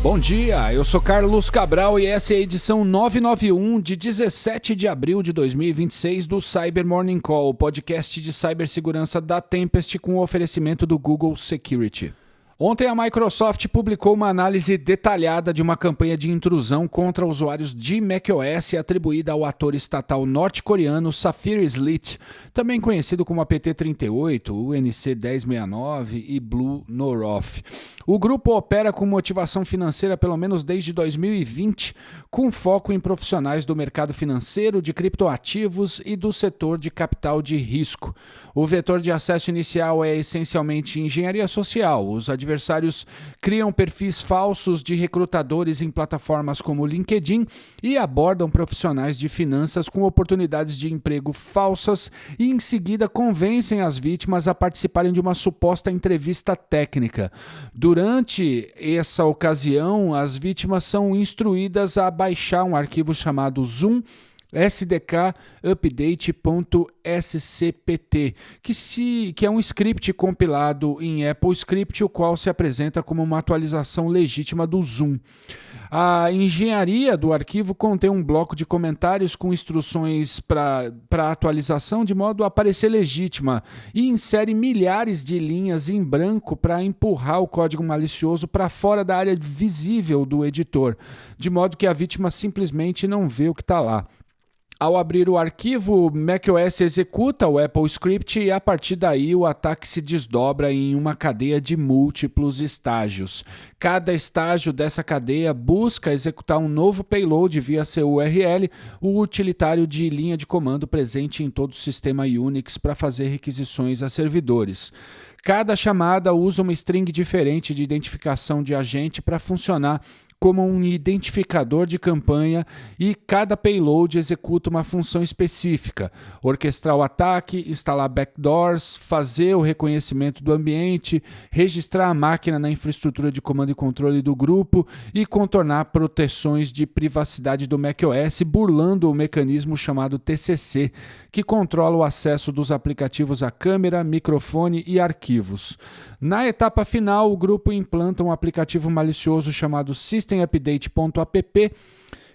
Bom dia, eu sou Carlos Cabral e essa é a edição 991 de 17 de abril de 2026 do Cyber Morning Call, podcast de cibersegurança da Tempest com o oferecimento do Google Security. Ontem a Microsoft publicou uma análise detalhada de uma campanha de intrusão contra usuários de macOS atribuída ao ator estatal norte-coreano Safir Slit, também conhecido como APT38, UNC 1069 e Blue Noroth. O grupo opera com motivação financeira pelo menos desde 2020, com foco em profissionais do mercado financeiro, de criptoativos e do setor de capital de risco. O vetor de acesso inicial é essencialmente engenharia social. Os adversários criam perfis falsos de recrutadores em plataformas como LinkedIn e abordam profissionais de finanças com oportunidades de emprego falsas e, em seguida, convencem as vítimas a participarem de uma suposta entrevista técnica. Durante essa ocasião, as vítimas são instruídas a baixar um arquivo chamado Zoom SDK-update.scpt, que é um script compilado em AppleScript, o qual se apresenta como uma atualização legítima do Zoom. A engenharia do arquivo contém um bloco de comentários com instruções para atualização de modo a parecer legítima e insere milhares de linhas em branco para empurrar o código malicioso para fora da área visível do editor, de modo que a vítima simplesmente não vê o que está lá. Ao abrir o arquivo, macOS executa o AppleScript e a partir daí o ataque se desdobra em uma cadeia de múltiplos estágios. Cada estágio dessa cadeia busca executar um novo payload via seu URL, o utilitário de linha de comando presente em todo o sistema Unix para fazer requisições a servidores. Cada chamada usa uma string diferente de identificação de agente para funcionar como um identificador de campanha e cada payload executa uma função específica: orquestrar o ataque, instalar backdoors, fazer o reconhecimento do ambiente, registrar a máquina na infraestrutura de comando e controle do grupo e contornar proteções de privacidade do macOS, burlando o mecanismo chamado TCC, que controla o acesso dos aplicativos à câmera, microfone e arquivos. Na etapa final, o grupo implanta um aplicativo malicioso chamado systemupdate.app,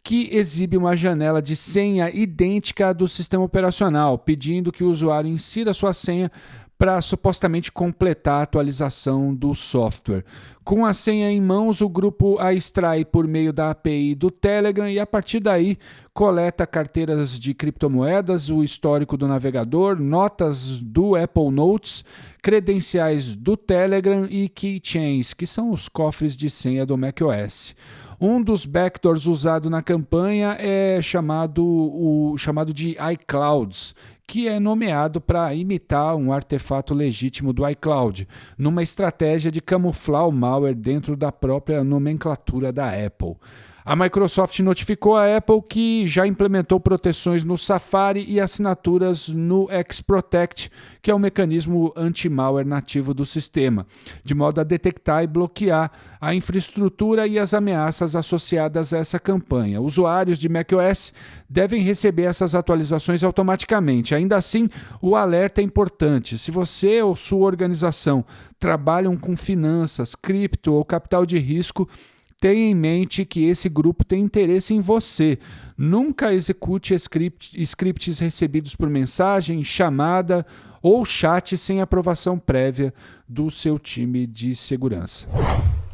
que exibe uma janela de senha idêntica à do sistema operacional, pedindo que o usuário insira sua senha para supostamente completar a atualização do software. Com a senha em mãos, o grupo a extrai por meio da API do Telegram e, a partir daí, coleta carteiras de criptomoedas, o histórico do navegador, notas do Apple Notes, credenciais do Telegram e keychains, que são os cofres de senha do macOS. Um dos backdoors usado na campanha é chamado de iClouds, que é nomeado para imitar um artefato legítimo do iCloud, numa estratégia de camuflar o malware dentro da própria nomenclatura da Apple. A Microsoft notificou a Apple que já implementou proteções no Safari e assinaturas no Xprotect, que é o mecanismo anti-malware nativo do sistema, de modo a detectar e bloquear a infraestrutura e as ameaças associadas a essa campanha. Usuários de macOS devem receber essas atualizações automaticamente. Ainda assim, o alerta é importante. Se você ou sua organização trabalham com finanças, cripto ou capital de risco, tenha em mente que esse grupo tem interesse em você. Nunca execute scripts recebidos por mensagem, chamada ou chat sem aprovação prévia do seu time de segurança.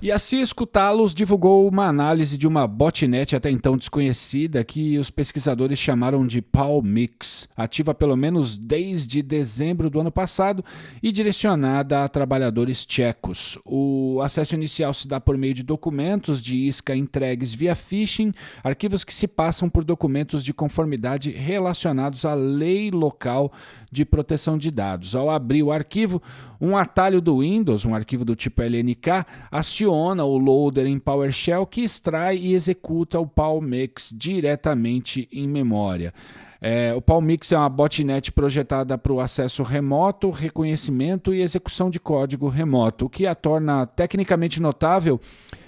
E a Cisco Talos divulgou uma análise de uma botnet até então desconhecida que os pesquisadores chamaram de PalmMix, ativa pelo menos desde dezembro do ano passado e direcionada a trabalhadores tchecos. O acesso inicial se dá por meio de documentos de isca entregues via phishing, arquivos que se passam por documentos de conformidade relacionados à lei local de proteção de dados. Ao abrir o arquivo, um atalho do Windows, um arquivo do tipo LNK, aciona o loader em PowerShell que extrai e executa o PalmMix diretamente em memória. O PalmMix é uma botnet projetada para o acesso remoto, reconhecimento e execução de código remoto. O que a torna tecnicamente notável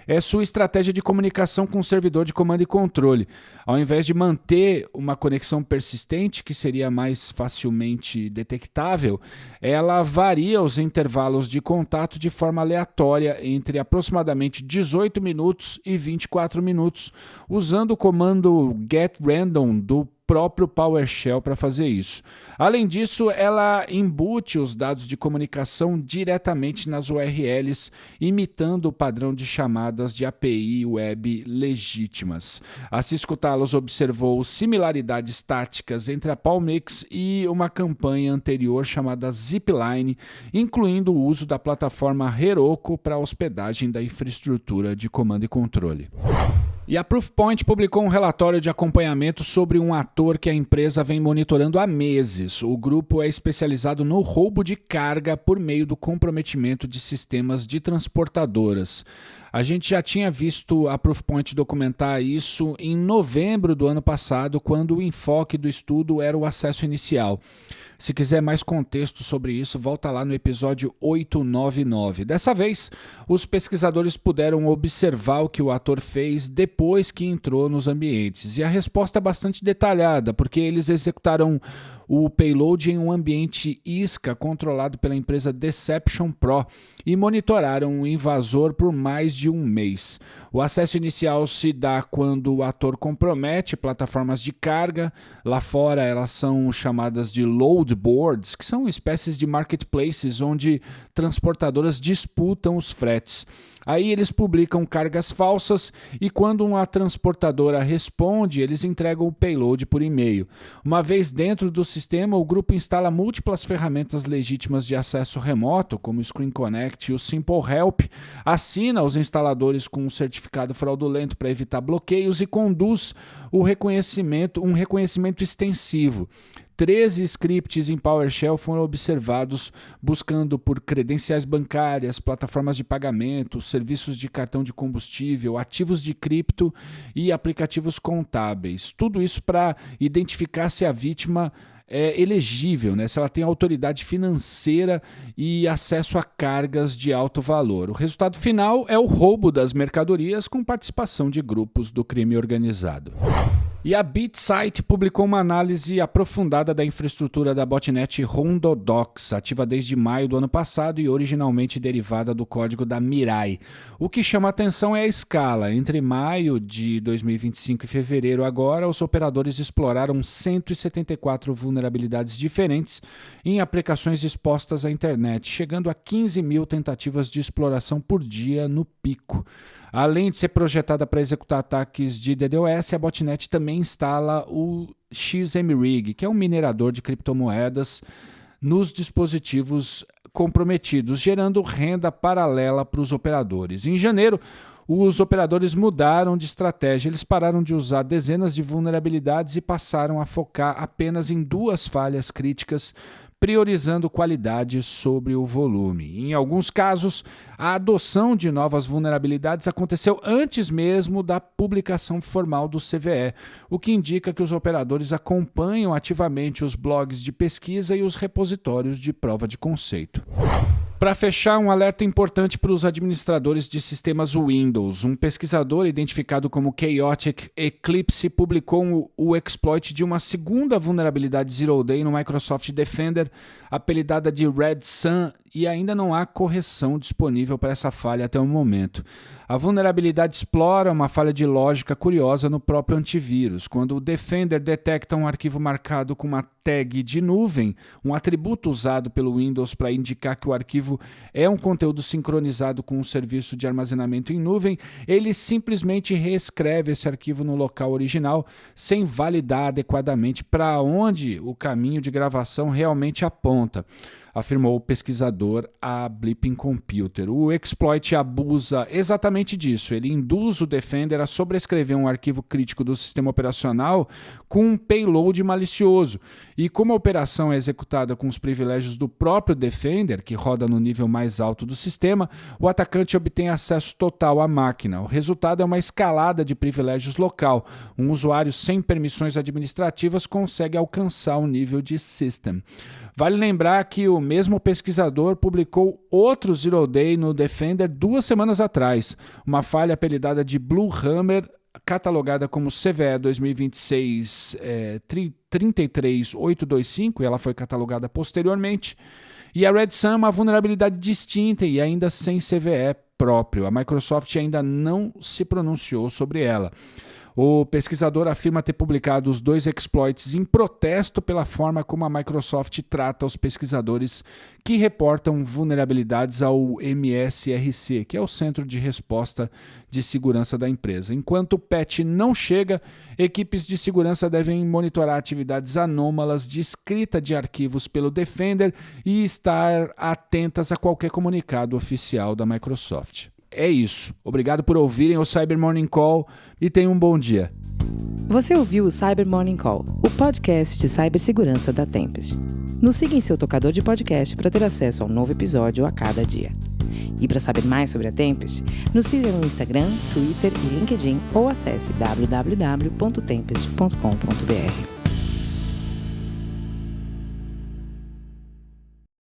é sua estratégia de comunicação com o servidor de comando e controle. Ao invés de manter uma conexão persistente, que seria mais facilmente detectável, ela varia os intervalos de contato de forma aleatória entre aproximadamente 18 minutos e 24 minutos, usando o comando getRandom do próprio PowerShell para fazer isso. Além disso, ela embute os dados de comunicação diretamente nas URLs, imitando o padrão de chamadas de API web legítimas. A Cisco Talos observou similaridades táticas entre a Palmix e uma campanha anterior chamada Zipline, incluindo o uso da plataforma Heroku para a hospedagem da infraestrutura de comando e controle. E a Proofpoint publicou um relatório de acompanhamento sobre um ator que a empresa vem monitorando há meses. O grupo é especializado no roubo de carga por meio do comprometimento de sistemas de transportadoras. A gente já tinha visto a Proofpoint documentar isso em novembro do ano passado, quando o enfoque do estudo era o acesso inicial. Se quiser mais contexto sobre isso, volta lá no episódio 899. Dessa vez, os pesquisadores puderam observar o que o ator fez depois que entrou nos ambientes. E a resposta é bastante detalhada, porque eles executaram o payload em um ambiente ISCA controlado pela empresa Deception Pro e monitoraram o invasor por mais de um mês. O acesso inicial se dá quando o ator compromete plataformas de carga. Lá fora elas são chamadas de load boards, que são espécies de marketplaces onde transportadoras disputam os fretes. Aí eles publicam cargas falsas e quando uma transportadora responde, eles entregam o payload por e-mail. Uma vez dentro do sistema, o grupo instala múltiplas ferramentas legítimas de acesso remoto, como o Screen Connect e o Simple Help, assina os instaladores com um certificado fraudulento para evitar bloqueios e conduz um reconhecimento extensivo. 13 scripts em PowerShell foram observados buscando por credenciais bancárias, plataformas de pagamento, serviços de cartão de combustível, ativos de cripto e aplicativos contábeis. Tudo isso para identificar se a vítima é elegível, né? Se ela tem autoridade financeira e acesso a cargas de alto valor. O resultado final é o roubo das mercadorias com participação de grupos do crime organizado. E a BitSight publicou uma análise aprofundada da infraestrutura da botnet RondoDocs, ativa desde maio do ano passado e originalmente derivada do código da Mirai. O que chama atenção é a escala. Entre maio de 2025 e fevereiro agora, os operadores exploraram 174 vulnerabilidades diferentes em aplicações expostas à internet, chegando a 15 mil tentativas de exploração por dia no pico. Além de ser projetada para executar ataques de DDoS, a botnet também instala o XMRig, que é um minerador de criptomoedas, nos dispositivos comprometidos, gerando renda paralela para os operadores. Em janeiro, os operadores mudaram de estratégia. Eles pararam de usar dezenas de vulnerabilidades e passaram a focar apenas em 2 falhas críticas, priorizando qualidade sobre o volume. Em alguns casos, a adoção de novas vulnerabilidades aconteceu antes mesmo da publicação formal do CVE, o que indica que os operadores acompanham ativamente os blogs de pesquisa e os repositórios de prova de conceito. Para fechar, um alerta importante para os administradores de sistemas Windows. Um pesquisador identificado como Chaotic Eclipse publicou o exploit de uma segunda vulnerabilidade Zero Day no Microsoft Defender, apelidada de Red Sun, e ainda não há correção disponível para essa falha até o momento. A vulnerabilidade explora uma falha de lógica curiosa no próprio antivírus. Quando o Defender detecta um arquivo marcado com uma tag de nuvem, um atributo usado pelo Windows para indicar que o arquivo é um conteúdo sincronizado com um serviço de armazenamento em nuvem, ele simplesmente reescreve esse arquivo no local original, sem validar adequadamente para onde o caminho de gravação realmente aponta, afirmou o pesquisador a Blipping Computer. O exploit abusa exatamente disso. Ele induz o Defender a sobrescrever um arquivo crítico do sistema operacional com um payload malicioso. E como a operação é executada com os privilégios do próprio Defender, que roda no nível mais alto do sistema, o atacante obtém acesso total à máquina. O resultado é uma escalada de privilégios local. Um usuário sem permissões administrativas consegue alcançar o nível de system. Vale lembrar que o mesmo pesquisador publicou outro Zero Day no Defender 2 semanas atrás, uma falha apelidada de Blue Hammer, catalogada como CVE 2026 33825, e ela foi catalogada posteriormente. E a Red Sun é uma vulnerabilidade distinta e ainda sem CVE próprio. A Microsoft ainda não se pronunciou sobre ela. O pesquisador afirma ter publicado os 2 exploits em protesto pela forma como a Microsoft trata os pesquisadores que reportam vulnerabilidades ao MSRC, que é o Centro de Resposta de Segurança da empresa. Enquanto o patch não chega, equipes de segurança devem monitorar atividades anômalas de escrita de arquivos pelo Defender e estar atentas a qualquer comunicado oficial da Microsoft. É isso. Obrigado por ouvirem o Cyber Morning Call e tenham um bom dia. Você ouviu o Cyber Morning Call, o podcast de cibersegurança da Tempest. Nos siga em seu tocador de podcast para ter acesso a um novo episódio a cada dia. E para saber mais sobre a Tempest, nos siga no Instagram, Twitter e LinkedIn ou acesse www.tempest.com.br.